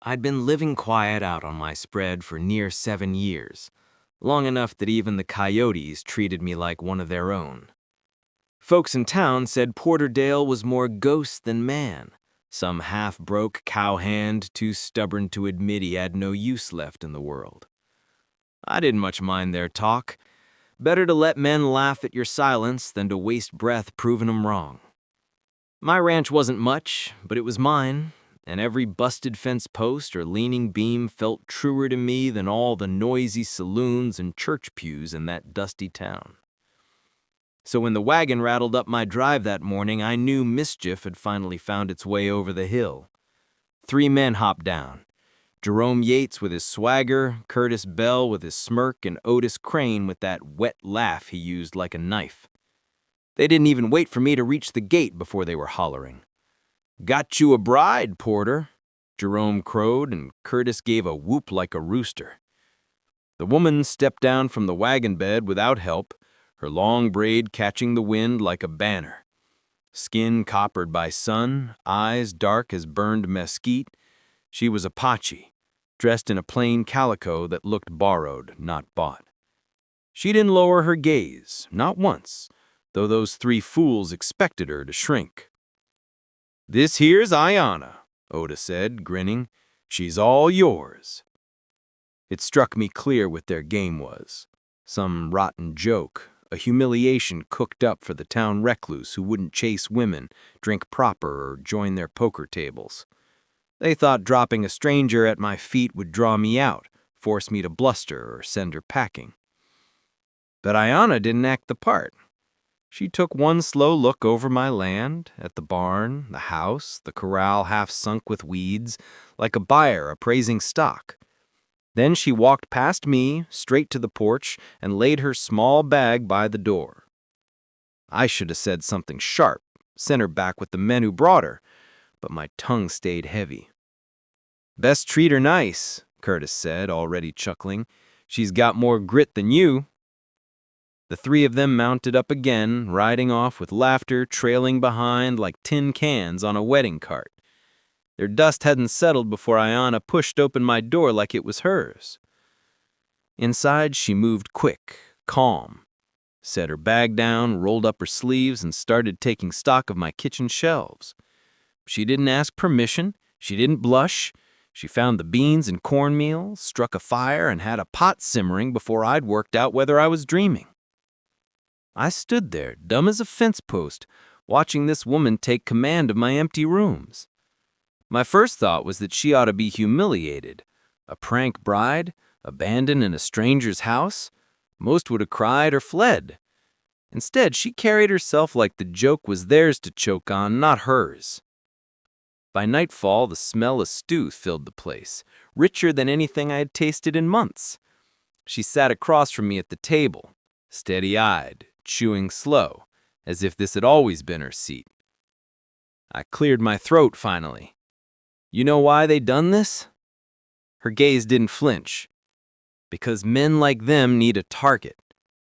I'd been living quiet out on my spread for near 7 years, long enough that even the coyotes treated me like one of their own. Folks in town said Porterdale was more ghost than man, some half-broke cowhand too stubborn to admit he had no use left in the world. I didn't much mind their talk. Better to let men laugh at your silence than to waste breath proving 'em wrong. My ranch wasn't much, but it was mine, and every busted fence post or leaning beam felt truer to me than all the noisy saloons and church pews in that dusty town. So when the wagon rattled up my drive that morning, I knew mischief had finally found its way over the hill. 3 men hopped down. Jerome Yates with his swagger, Curtis Bell with his smirk, and Otis Crane with that wet laugh he used like a knife. They didn't even wait for me to reach the gate before they were hollering. "Got you a bride, Porter," Jerome crowed, and Curtis gave a whoop like a rooster. The woman stepped down from the wagon bed without help, her long braid catching the wind like a banner. Skin coppered by sun, eyes dark as burned mesquite, she was Apache, dressed in a plain calico that looked borrowed, not bought. She didn't lower her gaze, not once, though those 3 fools expected her to shrink. "This here's Ayanna," Oda said, grinning. "She's all yours." It struck me clear what their game was. Some rotten joke, a humiliation cooked up for the town recluse who wouldn't chase women, drink proper, or join their poker tables. They thought dropping a stranger at my feet would draw me out, force me to bluster, or send her packing. But Ayanna didn't act the part. She took one slow look over my land, at the barn, the house, the corral half sunk with weeds, like a buyer appraising stock. Then she walked past me, straight to the porch, and laid her small bag by the door. I should have said something sharp, sent her back with the men who brought her, but my tongue stayed heavy. "Best treat her nice," Curtis said, already chuckling. "She's got more grit than you." The 3 of them mounted up again, riding off with laughter trailing behind like tin cans on a wedding cart. Their dust hadn't settled before Ayanna pushed open my door like it was hers. Inside, she moved quick, calm, set her bag down, rolled up her sleeves, and started taking stock of my kitchen shelves. She didn't ask permission, she didn't blush. She found the beans and cornmeal, struck a fire, and had a pot simmering before I'd worked out whether I was dreaming. I stood there, dumb as a fence post, watching this woman take command of my empty rooms. My first thought was that she ought to be humiliated. A prank bride, abandoned in a stranger's house? Most would have cried or fled. Instead, she carried herself like the joke was theirs to choke on, not hers. By nightfall, the smell of stew filled the place, richer than anything I had tasted in months. She sat across from me at the table, steady-eyed, chewing slow, as if this had always been her seat. I cleared my throat finally. "You know why they done this?" Her gaze didn't flinch. "Because men like them need a target,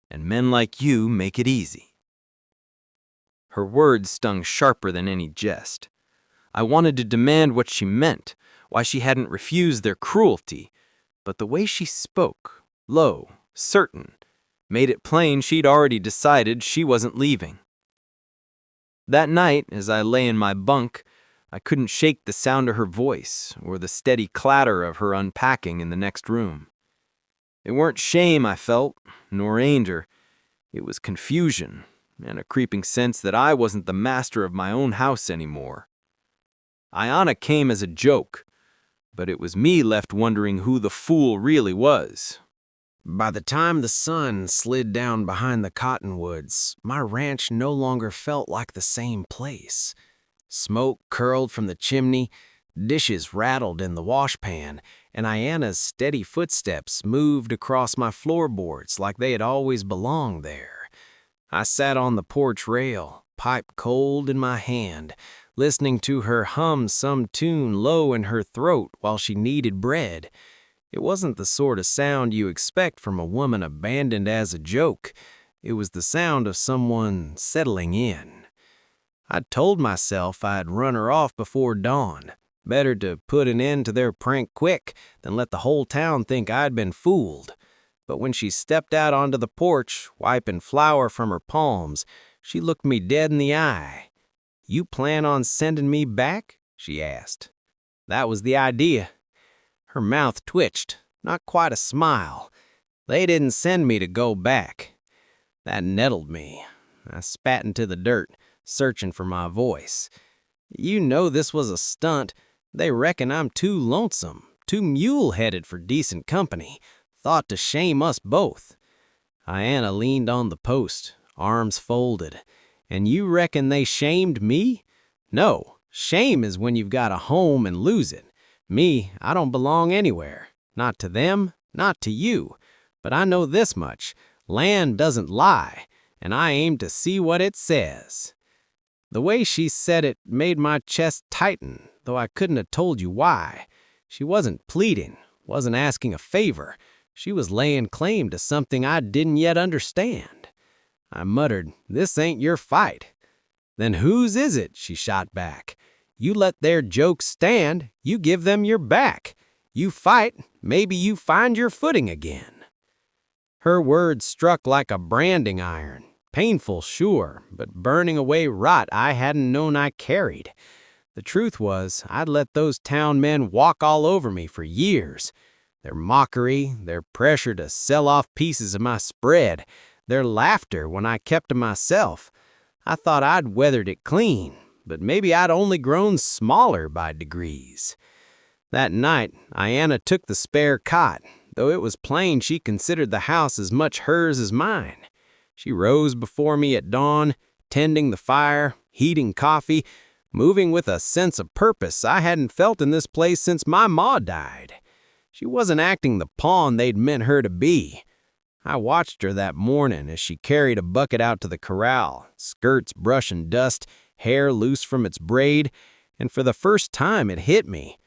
and men like you make it easy." Her words stung sharper than any jest. I wanted to demand what she meant, why she hadn't refused their cruelty, but the way she spoke, low, certain, made it plain she'd already decided she wasn't leaving. That night, as I lay in my bunk, I couldn't shake the sound of her voice or the steady clatter of her unpacking in the next room. It weren't shame I felt, nor anger. It was confusion and a creeping sense that I wasn't the master of my own house anymore. Ayanna came as a joke, but it was me left wondering who the fool really was. By the time the sun slid down behind the cottonwoods, my ranch no longer felt like the same place. Smoke curled from the chimney, dishes rattled in the washpan, and Ayanna's steady footsteps moved across my floorboards like they had always belonged there. I sat on the porch rail, pipe cold in my hand, listening to her hum some tune low in her throat while she kneaded bread. It wasn't the sort of sound you expect from a woman abandoned as a joke. It was the sound of someone settling in. I'd told myself I'd run her off before dawn, Better to put an end to their prank quick than let the whole town think I'd been fooled. But when she stepped out onto the porch, wiping flour from her palms, she looked me dead in the eye. "You plan on sending me back?" she asked. That was the idea. Her mouth twitched, not quite a smile. They didn't send me to go back. That nettled me. I spat into the dirt, searching for my voice. "You know this was a stunt. They reckon I'm too lonesome, too mule-headed for decent company. Thought to shame us both." Ayanna leaned on the post, arms folded. "And you reckon they shamed me? No, shame is when you've got a home and lose it. Me, I don't belong anywhere. Not to them, not to you. But I know this much. Land doesn't lie, and I aim to see what it says." The way she said it made my chest tighten, though I couldn't have told you why. She wasn't pleading, wasn't asking a favor. She was laying claim to something I didn't yet understand. I muttered, "This ain't your fight." "Then whose is it?" she shot back. "You let their jokes stand, you give them your back. You fight, maybe you find your footing again." Her words struck like a branding iron. Painful, sure, but burning away rot I hadn't known I carried. The truth was, I'd let those town men walk all over me for years. Their mockery, their pressure to sell off pieces of my spread, their laughter when I kept to myself. I thought I'd weathered it clean, but maybe I'd only grown smaller by degrees. That night, Ayanna took the spare cot, though it was plain she considered the house as much hers as mine. She rose before me at dawn, tending the fire, heating coffee, moving with a sense of purpose I hadn't felt in this place since my ma died. She wasn't acting the pawn they'd meant her to be. I watched her that morning as she carried a bucket out to the corral, skirts brushing dust, hair loose from its braid, and for the first time it hit me.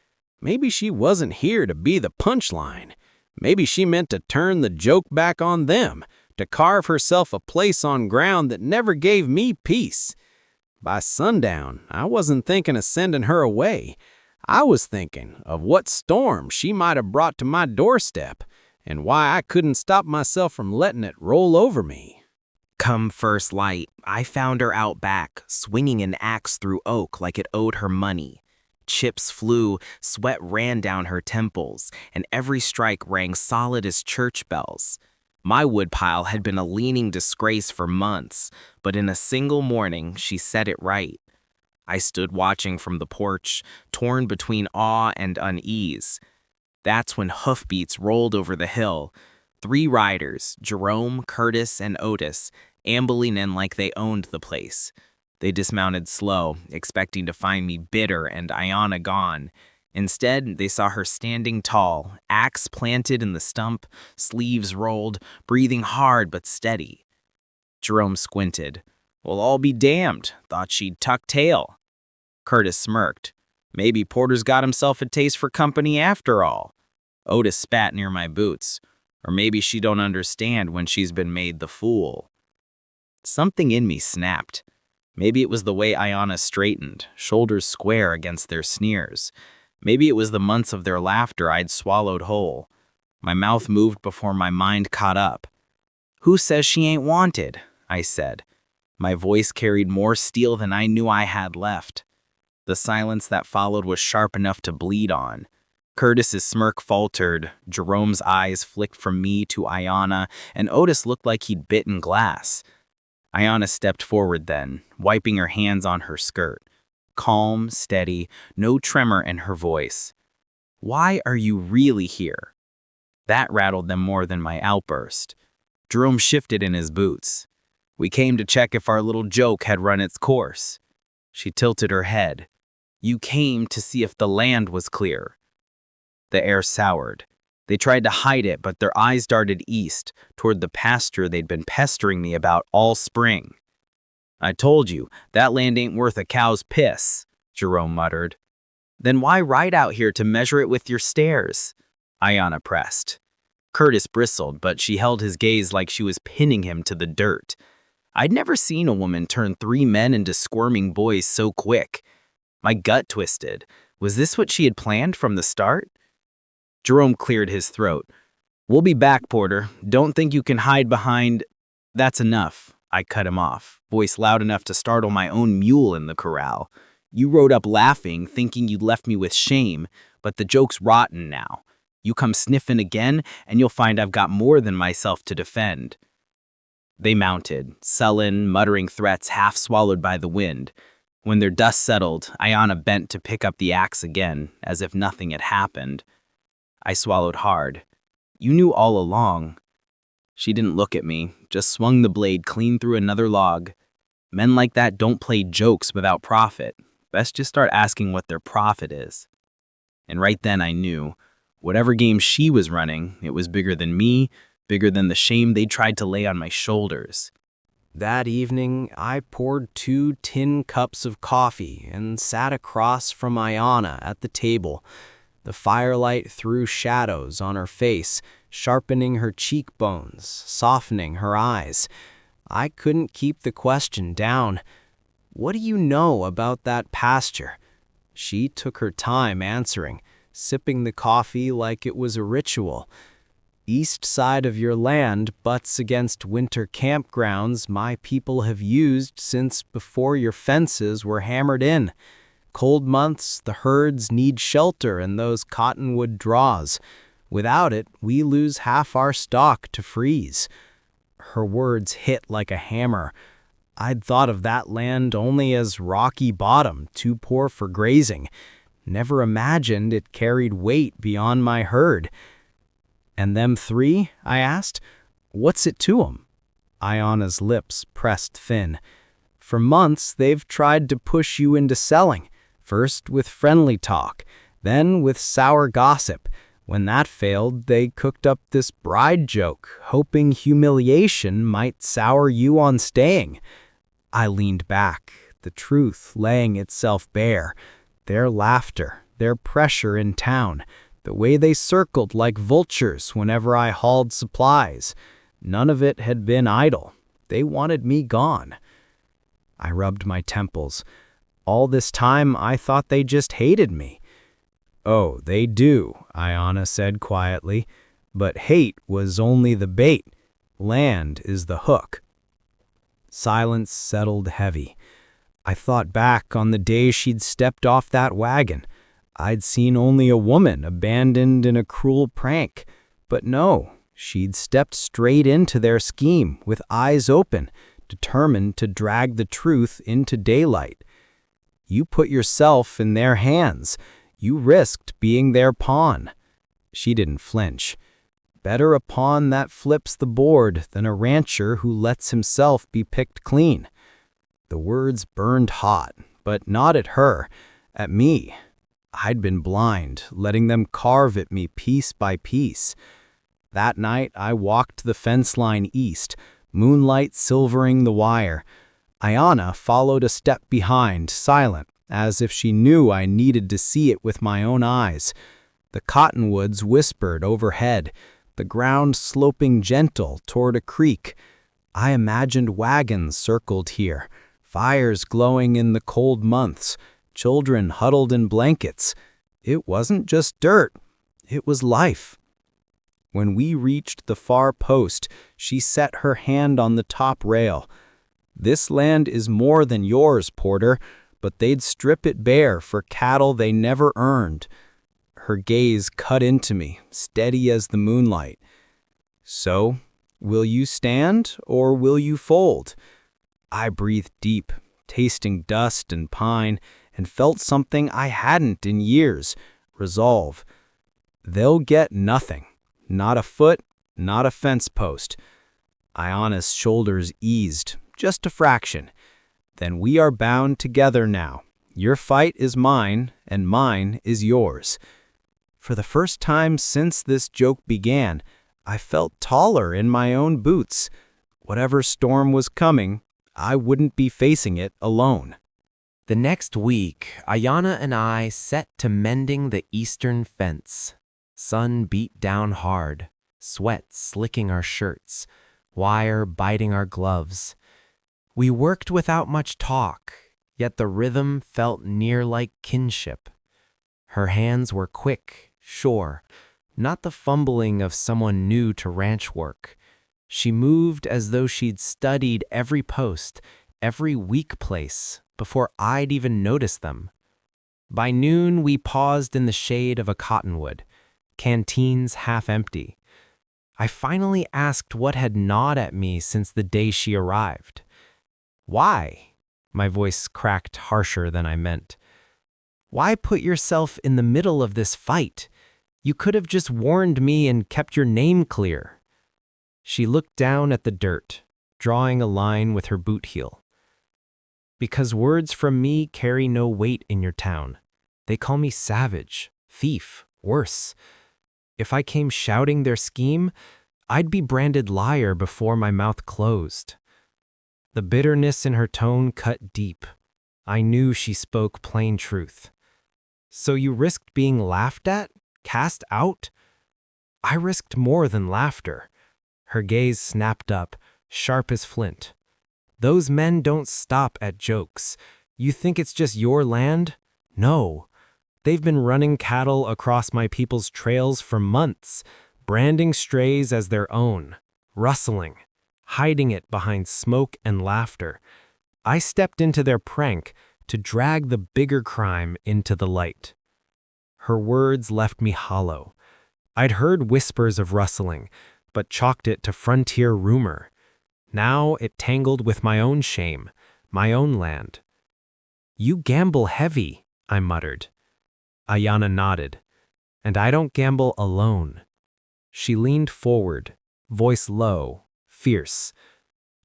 Maybe she wasn't here to be the punchline. Maybe she meant to turn the joke back on them, to carve herself a place on ground that never gave me peace. By sundown, I wasn't thinking of sending her away. I was thinking of what storm she might have brought to my doorstep, and why I couldn't stop myself from letting it roll over me. Come first light, I found her out back, swinging an axe through oak like it owed her money. Chips flew, sweat ran down her temples, and every strike rang solid as church bells. My woodpile had been a leaning disgrace for months, but in a single morning she set it right. I stood watching from the porch, torn between awe and unease. That's when hoofbeats rolled over the hill. 3 riders, Jerome, Curtis, and Otis, ambling in like they owned the place. They dismounted slow, expecting to find me bitter and Ayanna gone. Instead, they saw her standing tall, axe planted in the stump, sleeves rolled, breathing hard but steady. Jerome squinted. "Well, I'll be damned. Thought she'd tuck tail." Curtis smirked. "Maybe Porter's got himself a taste for company after all." Otis spat near my boots. "Or maybe she don't understand when she's been made the fool." Something in me snapped. Maybe it was the way Ayanna straightened, shoulders square against their sneers. Maybe it was the months of their laughter I'd swallowed whole. My mouth moved before my mind caught up. "Who says she ain't wanted?" I said. My voice carried more steel than I knew I had left. The silence that followed was sharp enough to bleed on. Curtis's smirk faltered, Jerome's eyes flicked from me to Ayanna, and Otis looked like he'd bitten glass. Ayanna stepped forward then, wiping her hands on her skirt. Calm, steady, no tremor in her voice. "Why are you really here?" That rattled them more than my outburst. Jerome shifted in his boots. "We came to check if our little joke had run its course." She tilted her head. "You came to see if the land was clear." The air soured. They tried to hide it, but their eyes darted east, toward the pasture they'd been pestering me about all spring. "I told you, that land ain't worth a cow's piss," Jerome muttered. "Then why ride out here to measure it with your stares?" Ayanna pressed. Curtis bristled, but she held his gaze like she was pinning him to the dirt. I'd never seen a woman turn 3 men into squirming boys so quick. My gut twisted. Was this what she had planned from the start? Jerome cleared his throat. "We'll be back, Porter. Don't think you can hide behind—" "That's enough," I cut him off, voice loud enough to startle my own mule in the corral. "You rode up laughing, thinking you'd left me with shame, but the joke's rotten now. You come sniffing again, and you'll find I've got more than myself to defend." They mounted, sullen, muttering threats half swallowed by the wind. When their dust settled, Ayanna bent to pick up the axe again, as if nothing had happened. I swallowed hard. "You knew all along." She didn't look at me, just swung the blade clean through another log. Men like that don't play jokes without profit. Best just start asking what their profit is. And right then I knew, whatever game she was running, it was bigger than me, bigger than the shame they tried to lay on my shoulders. That evening, I poured 2 tin cups of coffee and sat across from Ayanna at the table. The firelight threw shadows on her face, sharpening her cheekbones, softening her eyes. I couldn't keep the question down. "What do you know about that pasture?" She took her time answering, sipping the coffee like it was a ritual. "East side of your land butts against winter campgrounds my people have used since before your fences were hammered in. Cold months, the herds need shelter in those cottonwood draws. Without it, we lose half our stock to freeze." Her words hit like a hammer. I'd thought of that land only as rocky bottom, too poor for grazing. Never imagined it carried weight beyond my herd. "And them 3?" I asked. "What's it to 'em?" Ayanna's lips pressed thin. "For months, they've tried to push you into selling. First with friendly talk, then with sour gossip. When that failed, they cooked up this bride joke, hoping humiliation might sour you on staying." I leaned back, the truth laying itself bare. Their laughter, their pressure in town, the way they circled like vultures whenever I hauled supplies. None of it had been idle. They wanted me gone. I rubbed my temples. All this time, I thought they just hated me. "Oh, they do," Ayanna said quietly. "But hate was only the bait. Land is the hook." Silence settled heavy. I thought back on the day she'd stepped off that wagon. I'd seen only a woman abandoned in a cruel prank. But no, she'd stepped straight into their scheme with eyes open, determined to drag the truth into daylight. You put yourself in their hands. You risked being their pawn. She didn't flinch. Better a pawn that flips the board than a rancher who lets himself be picked clean. The words burned hot, but not at her, at me. I'd been blind, letting them carve at me piece by piece. That night, I walked the fence line east, moonlight silvering the wire. Ayanna followed a step behind, silent, as if she knew I needed to see it with my own eyes. The cottonwoods whispered overhead, the ground sloping gentle toward a creek. I imagined wagons circled here, fires glowing in the cold months, children huddled in blankets. It wasn't just dirt, it was life. When we reached the far post, she set her hand on the top rail. "This land is more than yours, Porter, but they'd strip it bare for cattle they never earned." Her gaze cut into me, steady as the moonlight. "So, will you stand or will you fold?" I breathed deep, tasting dust and pine, and felt something I hadn't in years, resolve. "They'll get nothing. Not a foot, not a fence post." Ayanna's shoulders eased, just a fraction. "Then we are bound together now. Your fight is mine, and mine is yours." For the first time since this joke began, I felt taller in my own boots. Whatever storm was coming, I wouldn't be facing it alone. The next week, Ayanna and I set to mending the eastern fence. Sun beat down hard, sweat slicking our shirts, wire biting our gloves. We worked without much talk, yet the rhythm felt near like kinship. Her hands were quick, sure, not the fumbling of someone new to ranch work. She moved as though she'd studied every post, every weak place, before I'd even noticed them. By noon, we paused in the shade of a cottonwood, canteens half empty. I finally asked what had gnawed at me since the day she arrived. Why? My voice cracked harsher than I meant. Why put yourself in the middle of this fight? You could have just warned me and kept your name clear. She looked down at the dirt, drawing a line with her boot heel. Because words from me carry no weight in your town. They call me savage, thief, worse. If I came shouting their scheme, I'd be branded liar before my mouth closed. The bitterness in her tone cut deep. I knew she spoke plain truth. So you risked being laughed at? Cast out? I risked more than laughter. Her gaze snapped up, sharp as flint. Those men don't stop at jokes. You think it's just your land? No. They've been running cattle across my people's trails for months, branding strays as their own, rustling, hiding it behind smoke and laughter. I stepped into their prank to drag the bigger crime into the light. Her words left me hollow. I'd heard whispers of rustling, but chalked it to frontier rumor. Now it tangled with my own shame, my own land. You gamble heavy, I muttered. Ayana nodded. And I don't gamble alone. She leaned forward, voice low, fierce.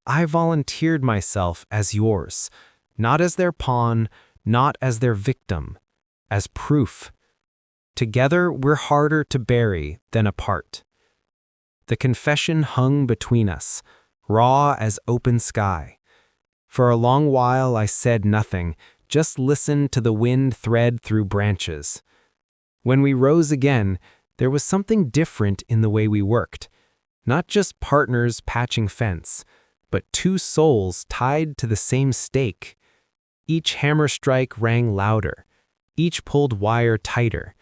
I volunteered myself as yours, not as their pawn, not as their victim, as proof. Together we're harder to bury than apart. The confession hung between us, raw as open sky. For a long while I said nothing, just listened to the wind thread through branches. When we rose again, there was something different in the way we worked. Not just partners patching fence, but two souls tied to the same stake. Each hammer strike rang louder. Each pulled wire tighter,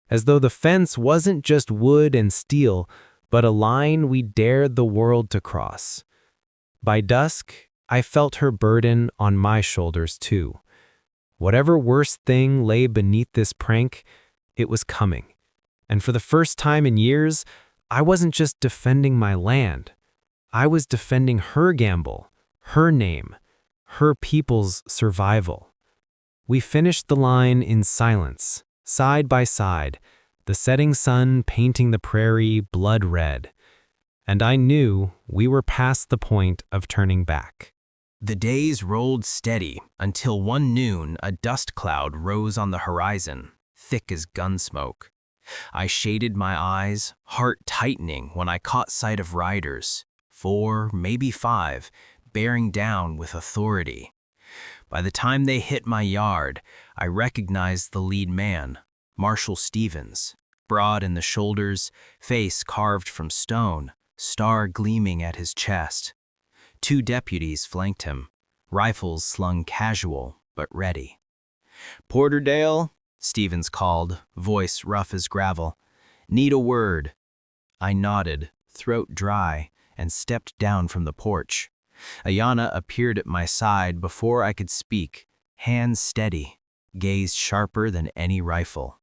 as though the fence wasn't just wood and steel, but a line we dared the world to cross. By dusk, I felt her burden on my shoulders too. Whatever worst thing lay beneath this prank, it was coming. And for the first time in years, I wasn't just defending my land. I was defending her gamble, her name, her people's survival. We finished the line in silence, side by side, the setting sun painting the prairie blood red. And I knew we were past the point of turning back. The days rolled steady until one noon a dust cloud rose on the horizon, thick as gun smoke. I shaded my eyes, heart tightening when I caught sight of riders, 4, maybe 5, bearing down with authority. By the time they hit my yard, I recognized the lead man, Marshal Stevens, broad in the shoulders, face carved from stone, star gleaming at his chest. 2 deputies flanked him, rifles slung casual but ready. "Porterdale," Stevens called, voice rough as gravel. "Need a word." I nodded, throat dry, and stepped down from the porch. Ayana appeared at my side before I could speak, hands steady, gaze sharper than any rifle.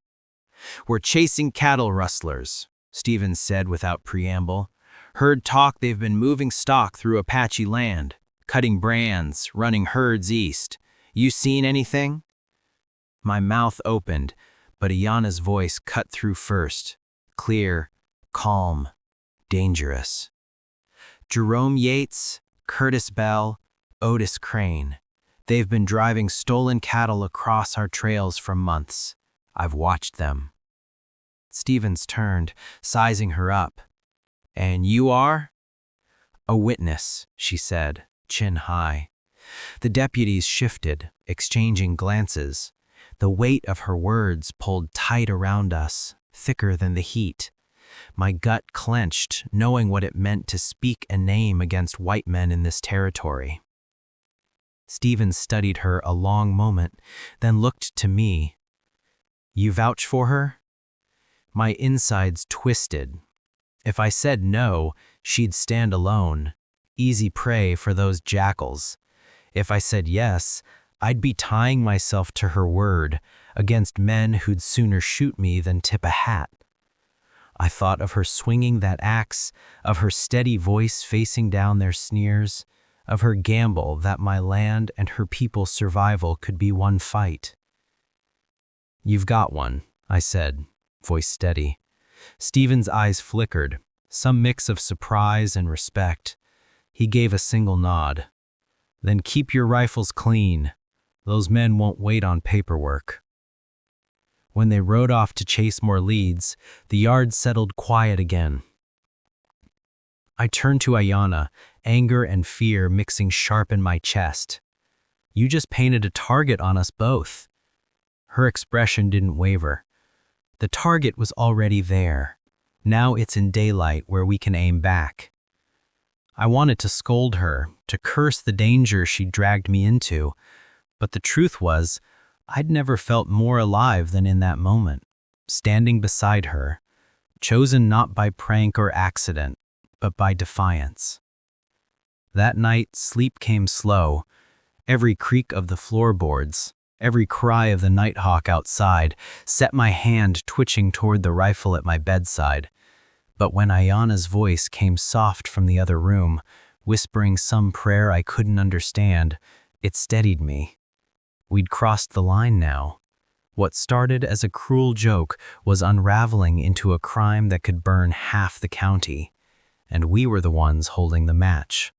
"We're chasing cattle rustlers," Stevens said without preamble. "Heard talk they've been moving stock through Apache land, cutting brands, running herds east. You seen anything?" My mouth opened, but Ayana's voice cut through first, clear, calm, dangerous. "Jerome Yates, Curtis Bell, Otis Crane. They've been driving stolen cattle across our trails for months. I've watched them." Stevens turned, sizing her up. "And you are?" "A witness," she said, chin high. The deputies shifted, exchanging glances. The weight of her words pulled tight around us, thicker than the heat. My gut clenched, knowing what it meant to speak a name against white men in this territory. Stevens studied her a long moment, then looked to me. You vouch for her? My insides twisted. If I said no, she'd stand alone, easy prey for those jackals. If I said yes, I'd be tying myself to her word against men who'd sooner shoot me than tip a hat. I thought of her swinging that axe, of her steady voice facing down their sneers, of her gamble that my land and her people's survival could be one fight. You've got one, I said, voice steady. Stephen's eyes flickered, some mix of surprise and respect. He gave a single nod. Then keep your rifles clean. Those men won't wait on paperwork. When they rode off to chase more leads, the yard settled quiet again. I turned to Ayanna, anger and fear mixing sharp in my chest. You just painted a target on us both. Her expression didn't waver. The target was already there. Now it's in daylight where we can aim back. I wanted to scold her, to curse the danger she'd dragged me into, but the truth was, I'd never felt more alive than in that moment, standing beside her, chosen not by prank or accident, but by defiance. That night, sleep came slow. Every creak of the floorboards, every cry of the nighthawk outside set my hand twitching toward the rifle at my bedside. But when Ayanna's voice came soft from the other room, whispering some prayer I couldn't understand, it steadied me. We'd crossed the line now. What started as a cruel joke was unraveling into a crime that could burn half the county, and we were the ones holding the match.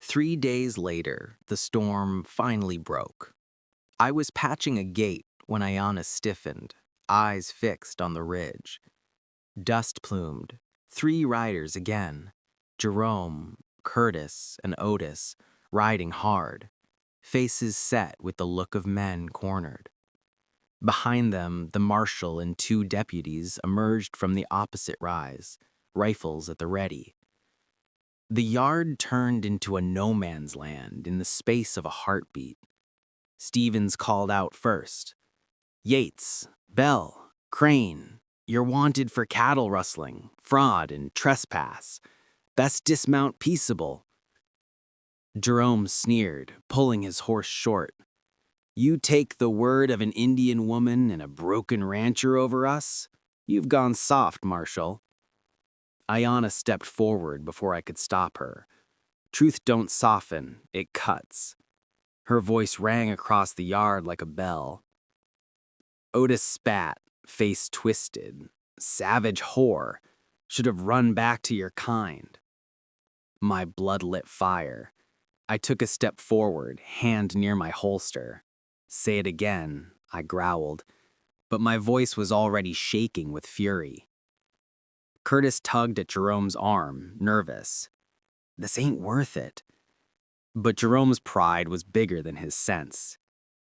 3 days later, the storm finally broke. I was patching a gate when Ayanna stiffened, eyes fixed on the ridge. Dust-plumed, 3 riders again, Jerome, Curtis, and Otis, riding hard, faces set with the look of men cornered. Behind them, the marshal and 2 deputies emerged from the opposite rise, rifles at the ready. The yard turned into a no-man's land in the space of a heartbeat. Stevens called out first. Yates, Bell, Crane, you're wanted for cattle rustling, fraud, and trespass. Best dismount peaceable. Jerome sneered, pulling his horse short. You take the word of an Indian woman and a broken rancher over us? You've gone soft, Marshal. Ayanna stepped forward before I could stop her. Truth don't soften, it cuts. Her voice rang across the yard like a bell. Otis spat, face twisted. Savage whore. Should have run back to your kind. My blood lit fire. I took a step forward, hand near my holster. Say it again, I growled, but my voice was already shaking with fury. Curtis tugged at Jerome's arm, nervous. This ain't worth it. But Jerome's pride was bigger than his sense.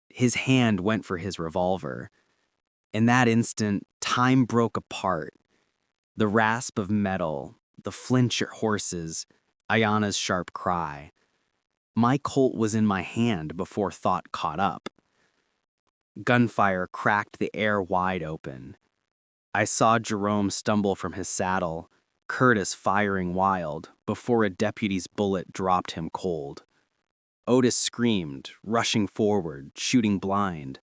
His hand went for his revolver. In that instant, time broke apart. The rasp of metal, the flinch at horses, Ayanna's sharp cry. My Colt was in my hand before thought caught up. Gunfire cracked the air wide open. I saw Jerome stumble from his saddle, Curtis firing wild, before a deputy's bullet dropped him cold. Otis screamed, rushing forward, shooting blind.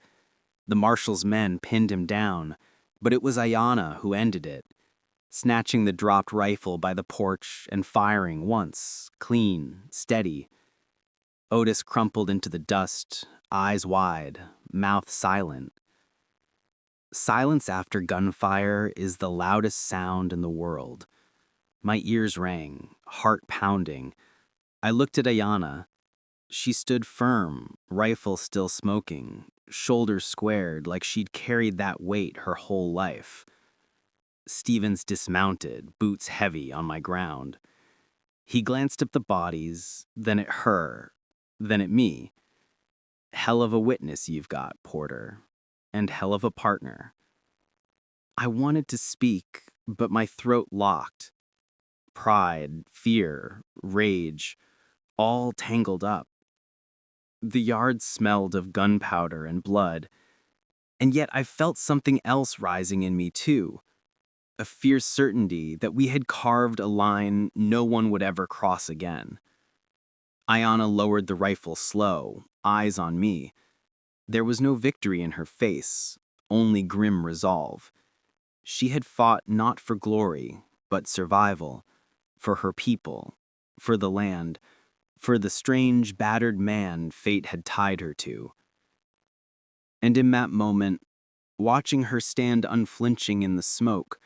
The marshal's men pinned him down, but it was Ayanna who ended it, snatching the dropped rifle by the porch and firing once, clean, steady. Otis crumpled into the dust, eyes wide, mouth silent. Silence after gunfire is the loudest sound in the world. My ears rang, heart pounding. I looked at Ayanna. She stood firm, rifle still smoking, shoulders squared like she'd carried that weight her whole life. Stevens dismounted, boots heavy on my ground. He glanced at the bodies, then at her, then at me. Hell of a witness you've got, Porter, and hell of a partner. I wanted to speak, but my throat locked. Pride, fear, rage, all tangled up. The yard smelled of gunpowder and blood. And yet I felt something else rising in me too, a fierce certainty that we had carved a line no one would ever cross again. Ayana lowered the rifle slow, eyes on me. There was no victory in her face, only grim resolve. She had fought not for glory, but survival, for her people, for the land, for the strange, battered man fate had tied her to. And in that moment, watching her stand unflinching in the smoke,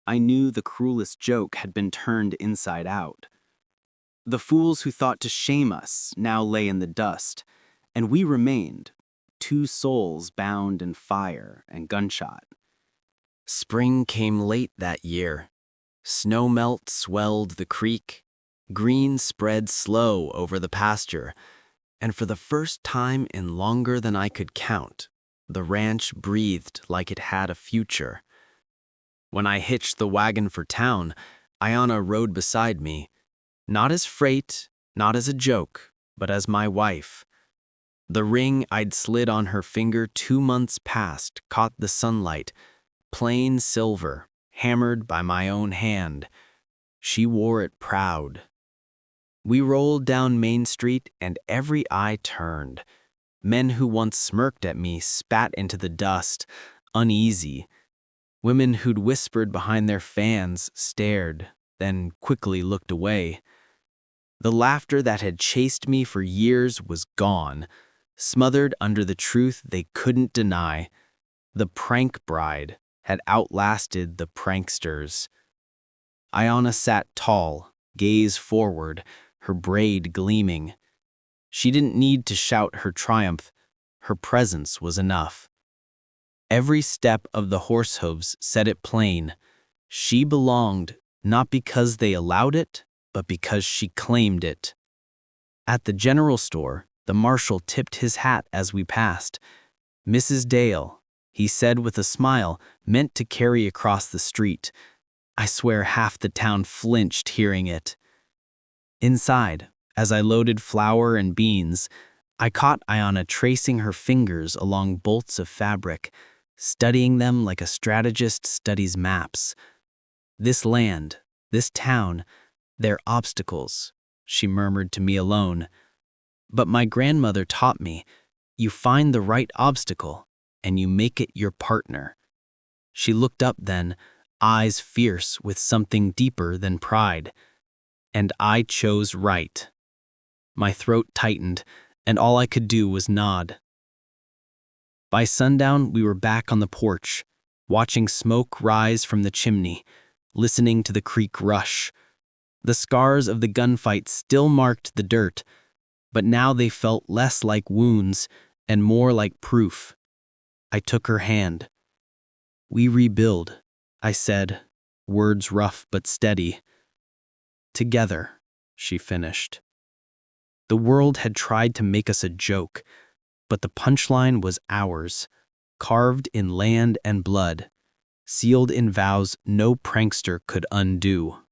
I knew the cruelest joke had been turned inside out. The fools who thought to shame us now lay in the dust, and we remained, two souls bound in fire and gunshot. Spring came late that year. Snowmelt swelled the creek. Green spread slow over the pasture, and for the first time in longer than I could count, the ranch breathed like it had a future. When I hitched the wagon for town, Ayana rode beside me, not as freight, not as a joke, but as my wife. The ring I'd slid on her finger 2 months past caught the sunlight, plain silver, hammered by my own hand. She wore it proud. We rolled down Main Street and every eye turned. Men who once smirked at me spat into the dust, uneasy. Women who'd whispered behind their fans stared, then quickly looked away. The laughter that had chased me for years was gone, smothered under the truth they couldn't deny. The prank bride had outlasted the pranksters. Ayana sat tall, gaze forward, her braid gleaming. She didn't need to shout her triumph. Her presence was enough. Every step of the horse hooves said it plain. She belonged not because they allowed it, but because she claimed it. At the general store, the marshal tipped his hat as we passed. "Mrs. Dale," he said with a smile meant to carry across the street. I swear half the town flinched hearing it. Inside, as I loaded flour and beans, I caught Ayana tracing her fingers along bolts of fabric, studying them like a strategist studies maps. "This land, this town, they're obstacles," she murmured to me alone. "But my grandmother taught me, you find the right obstacle, and you make it your partner." She looked up then, eyes fierce with something deeper than pride. And I chose right. My throat tightened, and all I could do was nod. By sundown, we were back on the porch, watching smoke rise from the chimney, listening to the creek rush. The scars of the gunfight still marked the dirt, but now they felt less like wounds and more like proof. I took her hand. "We rebuild," I said, words rough but steady. "Together," she finished. The world had tried to make us a joke, but the punchline was ours, carved in land and blood, sealed in vows no prankster could undo.